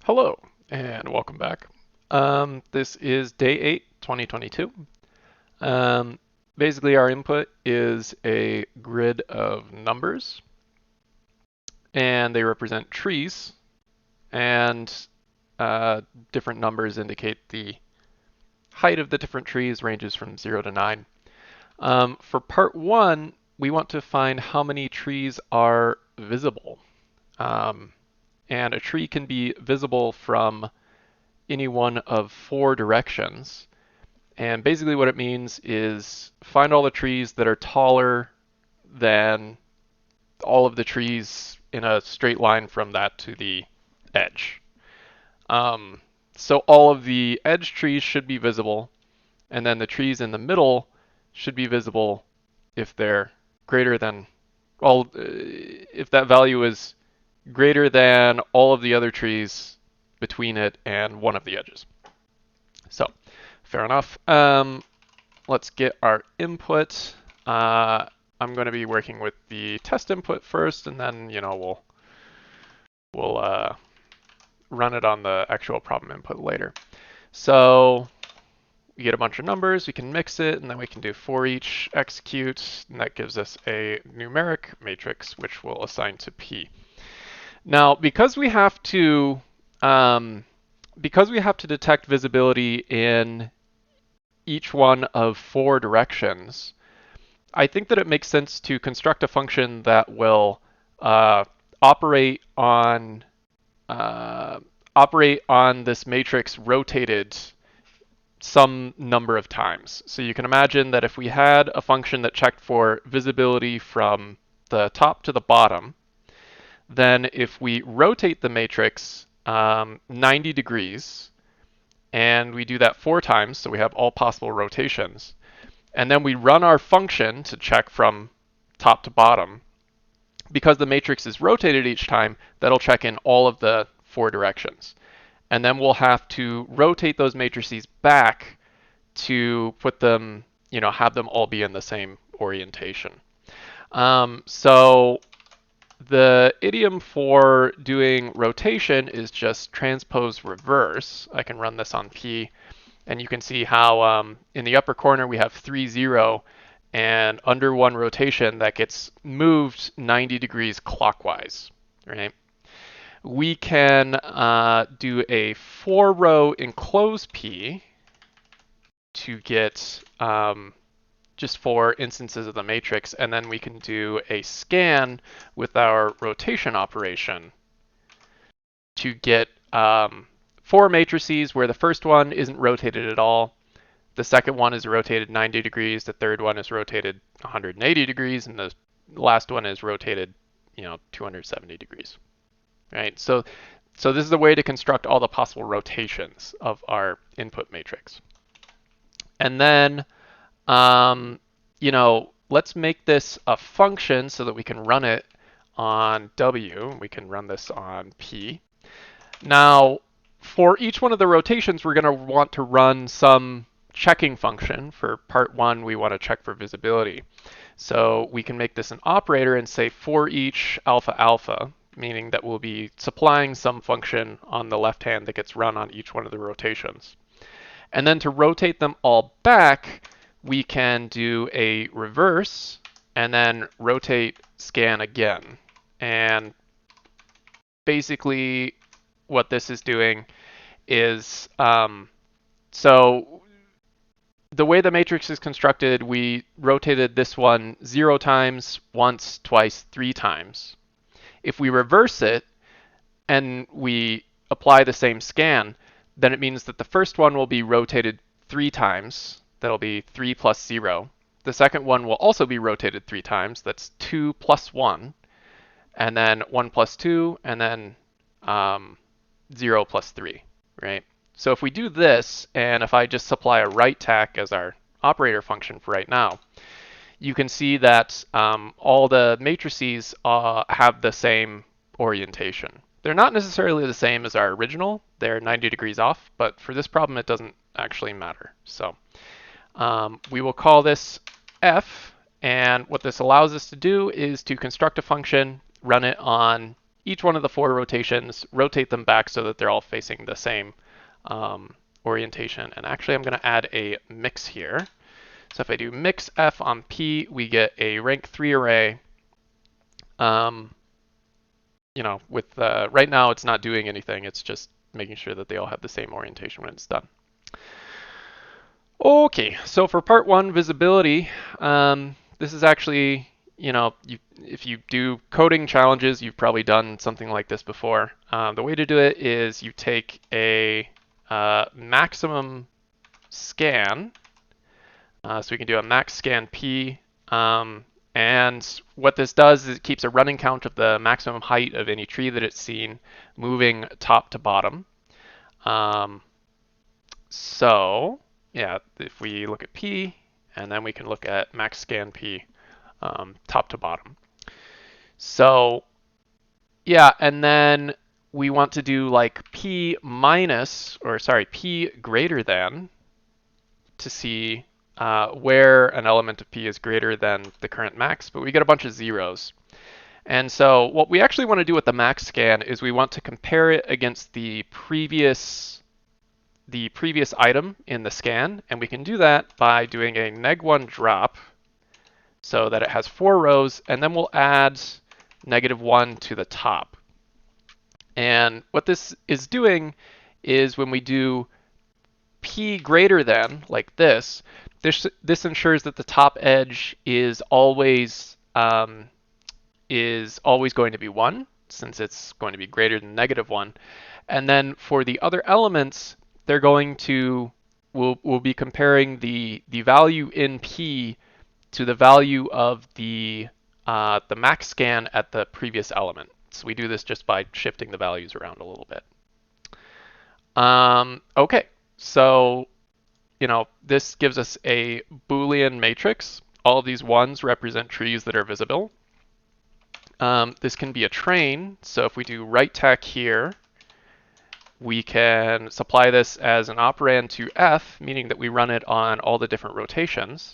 Hello and welcome back. This is day 8, 2022. Um, Basically, our input is a grid of numbers, and they represent trees, and different numbers indicate the height of the different trees ranges from 0 to 9. For part 1, we want to find how many trees are visible. Um, and a tree can be visible from any one of 4 directions. And basically what it means is find all the trees that are taller than all of the trees in a straight line from that to the edge. Um, so all of the edge trees should be visible, and then the trees in the middle should be visible if they're greater than if that value is greater than all of the other trees between it and one of the edges. So, fair enough. Let's get our input. I'm going to be working with the test input first, and then we'll run it on the actual problem input later. So we get a bunch of numbers, we can mix it, and then we can do for each execute, and that gives us a numeric matrix which we'll assign to P. Now, because we have to detect visibility in each one of 4 directions, I think that it makes sense to construct a function that will operate on this matrix rotated some number of times. So you can imagine that if we had a function that checked for visibility from the top to the bottom, then if we rotate the matrix 90 degrees, and we do that 4 times, so we have all possible rotations, and then we run our function to check from top to bottom, because the matrix is rotated each time, that'll check in all of the 4 directions. And then we'll have to rotate those matrices back to put them, have them all be in the same orientation. So the idiom for doing rotation is just transpose reverse. I can run this on P, and you can see how in the upper corner we have 3, 0, and under one rotation that gets moved 90 degrees clockwise, right? We can do a 4-row enclose P to get just 4 instances of the matrix, and then we can do a scan with our rotation operation to get 4 matrices where the first one isn't rotated at all, the second one is rotated 90 degrees, the third one is rotated 180 degrees, and the last one is rotated 270 degrees. Right? So this is a way to construct all the possible rotations of our input matrix. And then let's make this a function so that we can run it on W. We can run this on P. Now, for each one of the rotations, we're going to want to run some checking function. For part 1, we want to check for visibility. So we can make this an operator and say for each alpha alpha, meaning that we'll be supplying some function on the left hand that gets run on each one of the rotations. And then to rotate them all back, we can do a reverse and then rotate scan again. And basically what this is doing is, so the way the matrix is constructed, we rotated this one 0 times, once, twice, 3 times. If we reverse it and we apply the same scan, then it means that the first one will be rotated 3 times. That'll be 3 plus 0. The second one will also be rotated 3 times. That's 2 plus 1. And then 1 plus 2, and then 0 plus 3, right? So if we do this, and if I just supply a right tack as our operator function for right now, you can see that all the matrices have the same orientation. They're not necessarily the same as our original. They're 90 degrees off, but for this problem, it doesn't actually matter. So we will call this F, and what this allows us to do is to construct a function, run it on each one of the 4 rotations, rotate them back so that they're all facing the same orientation. And actually, I'm going to add a mix here. So if I do mix F on P, we get a rank 3 array. With right now it's not doing anything. It's just making sure that they all have the same orientation when it's done. Okay, so for part 1, visibility, this is actually, if you do coding challenges, you've probably done something like this before. The way to do it is you take a maximum scan. So we can do a max scan P. And what this does is it keeps a running count of the maximum height of any tree that it's seen, moving top to bottom. So yeah, if we look at P, and then we can look at max scan P, top to bottom. So yeah, and then we want to do like P greater than to see where an element of P is greater than the current max, but we get a bunch of zeros. And so what we actually want to do with the max scan is we want to compare it against the previous item in the scan, and we can do that by doing a neg1 drop so that it has 4 rows, and then we'll add -1 to the top. And what this is doing is when we do P greater than, like this ensures that the top edge is always going to be 1, since it's going to be greater than -1. And then for the other elements, they're going to, we'll be comparing the value in P to the value of the max scan at the previous element. So we do this just by shifting the values around a little bit. Okay, so this gives us a Boolean matrix. All of these 1s represent trees that are visible. This can be a train, so if we do right tack here, we can supply this as an operand to F, meaning that we run it on all the different rotations.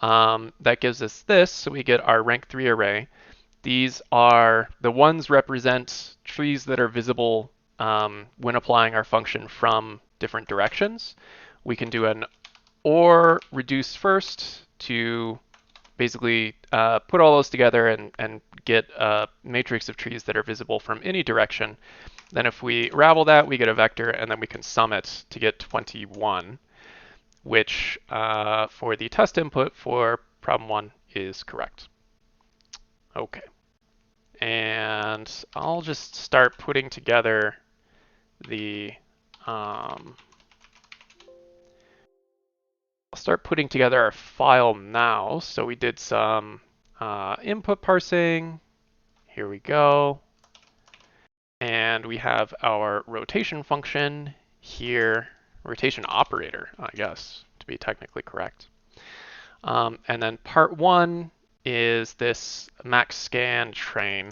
That gives us this, so we get our rank 3 array. These are, the 1s represent trees that are visible when applying our function from different directions. We can do an OR reduce first to basically put all those together and get a matrix of trees that are visible from any direction. Then if we ravel that, we get a vector, and then we can sum it to get 21, which for the test input for problem 1 is correct. Okay. And I'll just start putting together the I'll start putting together our file now. So we did some input parsing. Here we go. And we have our rotation function here, rotation operator, I guess, to be technically correct. And then part 1 is this max scan train.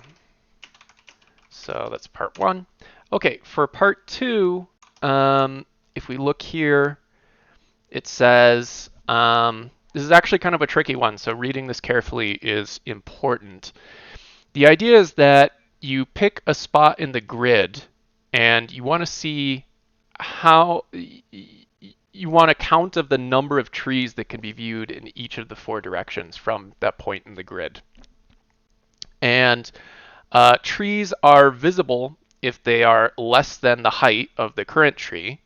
So that's part 1. Okay, for part 2, if we look here, it says, this is actually kind of a tricky one, so reading this carefully is important. The idea is that you pick a spot in the grid and you want to see how, you want a count of the number of trees that can be viewed in each of the 4 directions from that point in the grid. And trees are visible if they are less than the height of the current tree.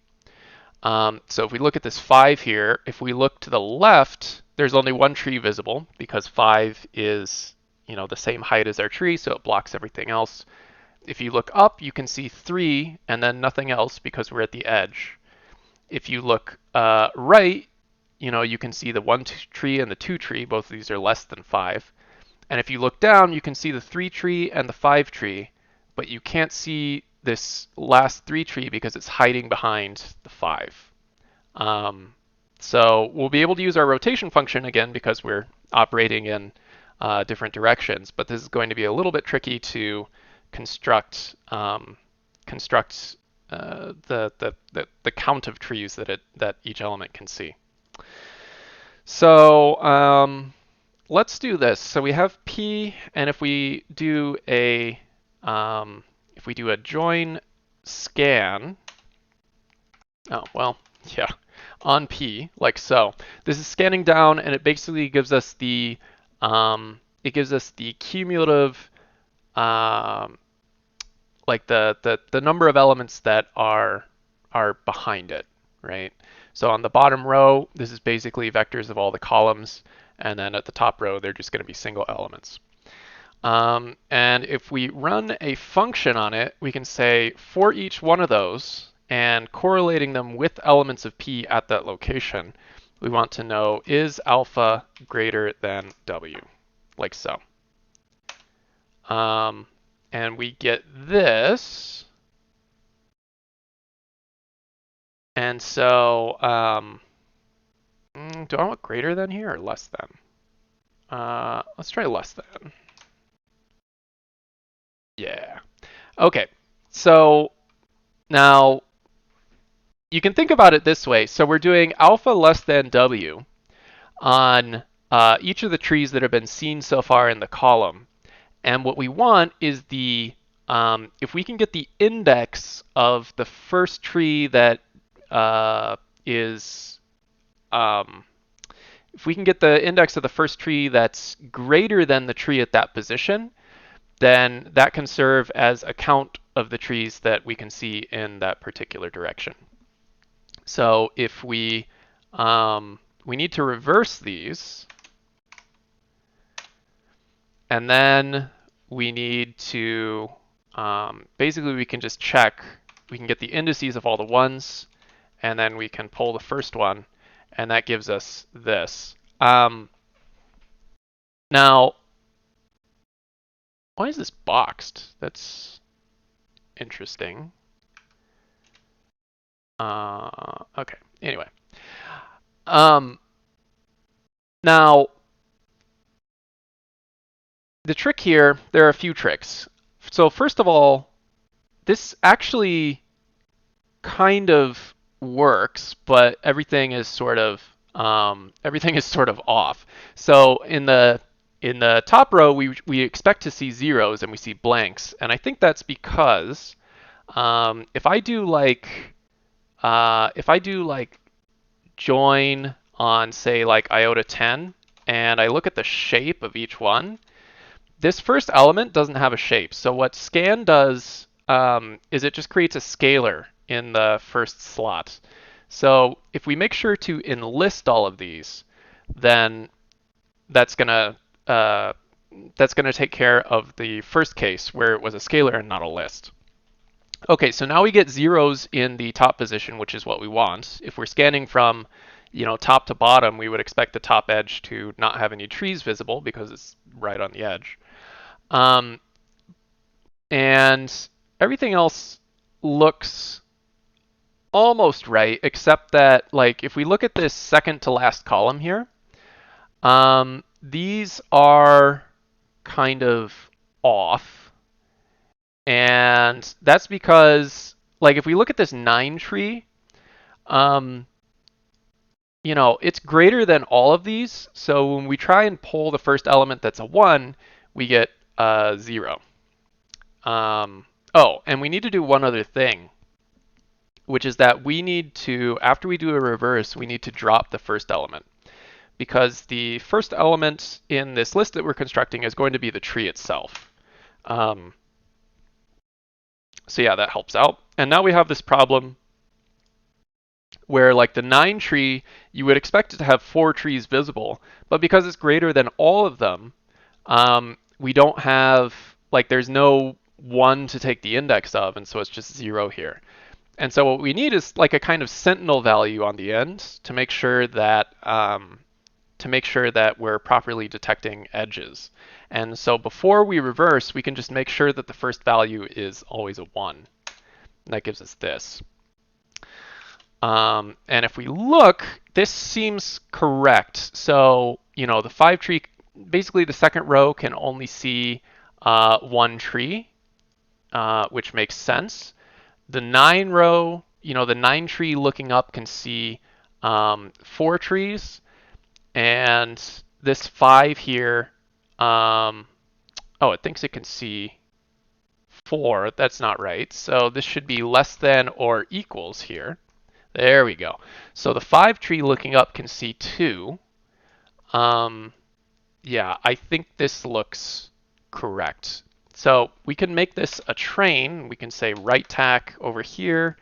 So if we look at this 5 here, if we look to the left, there's only 1 tree visible because 5 is, the same height as our tree, so it blocks everything else. If you look up, you can see 3 and then nothing else because we're at the edge. If you look right, you can see the 1 tree and the 2 tree. Both of these are less than 5. And if you look down, you can see the 3 tree and the 5 tree, but you can't see this last 3 tree because it's hiding behind the 5. So we'll be able to use our rotation function again because we're operating in different directions, but this is going to be a little bit tricky to construct the count of trees that each element can see. So let's do this. So we have P, and if we do a if we do a join scan, oh, well, yeah, on P, like so. This is scanning down, and it basically gives us the cumulative, um, like the number of elements that are behind it, right? So on the bottom row, this is basically vectors of all the columns, and then at the top row, they're just going to be single elements. And if we run a function on it, we can say for each one of those and correlating them with elements of P at that location, we want to know is alpha greater than W, like so. And we get this. And so do I want greater than here or less than? Let's try less than. Yeah. Okay. So now you can think about it this way. So we're doing alpha less than W on each of the trees that have been seen so far in the column. And what we want is if we can get the index of the first tree that is, if we can get the index of the first tree that's greater than the tree at that position, then that can serve as a count of the trees that we can see in that particular direction. So if we need to reverse these, and then we need to basically we can just check. We can get the indices of all the ones, and then we can pull the first one, and that gives us this. Now, why is this boxed? That's interesting. Okay. Anyway. Now, the trick here, there are a few tricks. So first of all, this actually kind of works, but everything is sort of off. So in the top row, we expect to see zeros and we see blanks, and I think that's because if I do like join on say like iota 10, and I look at the shape of each one, this first element doesn't have a shape. So what scan does is it just creates a scalar in the first slot. So if we make sure to enlist all of these, then that's gonna take care of the first case where it was a scalar and not a list. Okay, so now we get zeros in the top position, which is what we want. If we're scanning from, top to bottom, we would expect the top edge to not have any trees visible because it's right on the edge. And everything else looks almost right, except that, like, if we look at this second to last column here, these are kind of off. And that's because, like, if we look at this 9 tree, it's greater than all of these. So when we try and pull the first element that's a 1, we get 0. And we need to do one other thing, which is that we need to, after we do a reverse, we need to drop the first element, because the first element in this list that we're constructing is going to be the tree itself. So yeah, that helps out. And now we have this problem where, like, the 9 tree, you would expect it to have 4 trees visible, but because it's greater than all of them, we don't have, like, there's no 1 to take the index of, and so it's just 0 here. And so what we need is like a kind of sentinel value on the end to make sure that we're properly detecting edges. And so before we reverse, we can just make sure that the first value is always a 1. And that gives us this. And if we look, this seems correct. So, the 5 tree, basically the second row can only see 1 tree, which makes sense. The 9 row, the 9 tree looking up can see 4 trees. And this 5 here, it thinks it can see 4. That's not right. So this should be less than or equals here. There we go. So the 5 tree looking up can see 2. Yeah, I think this looks correct. So we can make this a train. We can say right tack over here,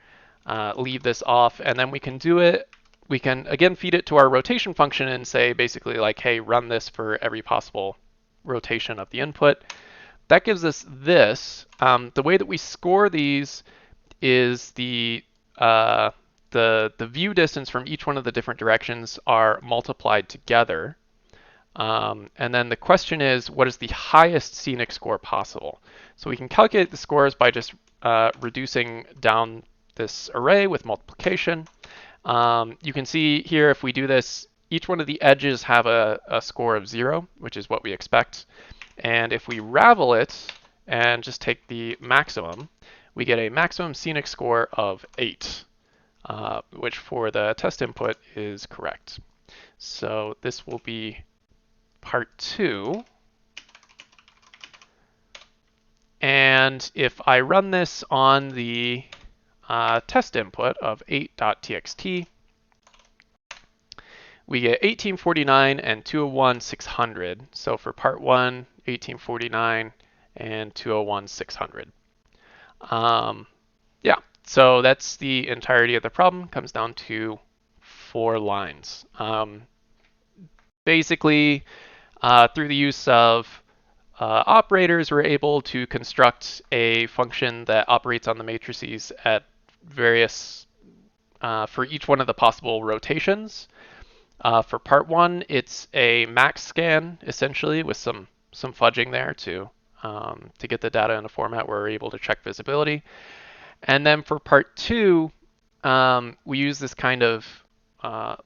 leave this off, and then we can do it. We can, again, feed it to our rotation function and say basically like, hey, run this for every possible rotation of the input. That gives us this. The way that we score these is the view distance from each one of the different directions are multiplied together. And then the question is, what is the highest scenic score possible? So we can calculate the scores by just reducing down this array with multiplication. You can see here if we do this, each one of the edges have a score of 0, which is what we expect. And if we ravel it and just take the maximum, we get a maximum scenic score of 8, which for the test input is correct. So this will be part 2. And if I run this on the test input of 8.txt, we get 1849 and 201 600. So for part 1, 1849 and 201 600. Yeah, so that's the entirety of the problem. Comes down to 4 lines. Basically, through the use of operators, we're able to construct a function that operates on the matrices at various, for each one of the possible rotations. For part 1, it's a max scan, essentially, with some fudging there to get the data in a format where we're able to check visibility. And then for part 2, we use this kind of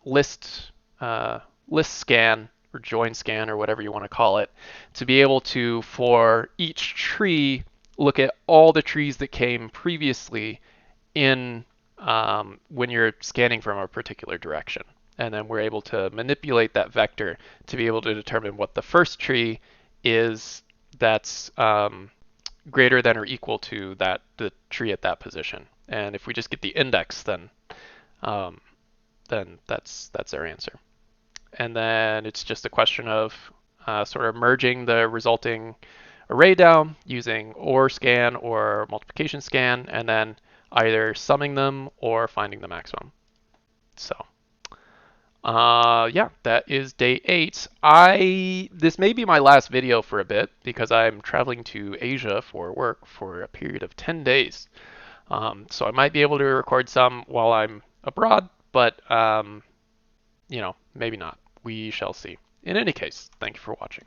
list scan or join scan or whatever you want to call it to be able to, for each tree, look at all the trees that came previously in when you're scanning from a particular direction. And then we're able to manipulate that vector to be able to determine what the first tree is that's greater than or equal to the tree at that position. And if we just get the index, then that's our answer. And then it's just a question of sort of merging the resulting array down using OR scan or multiplication scan, and then either summing them or finding the maximum. So yeah, that is day 8. This may be my last video for a bit because I'm traveling to Asia for work for a period of 10 days. So I might be able to record some while I'm abroad, but maybe not. We shall see. In any case, thank you for watching.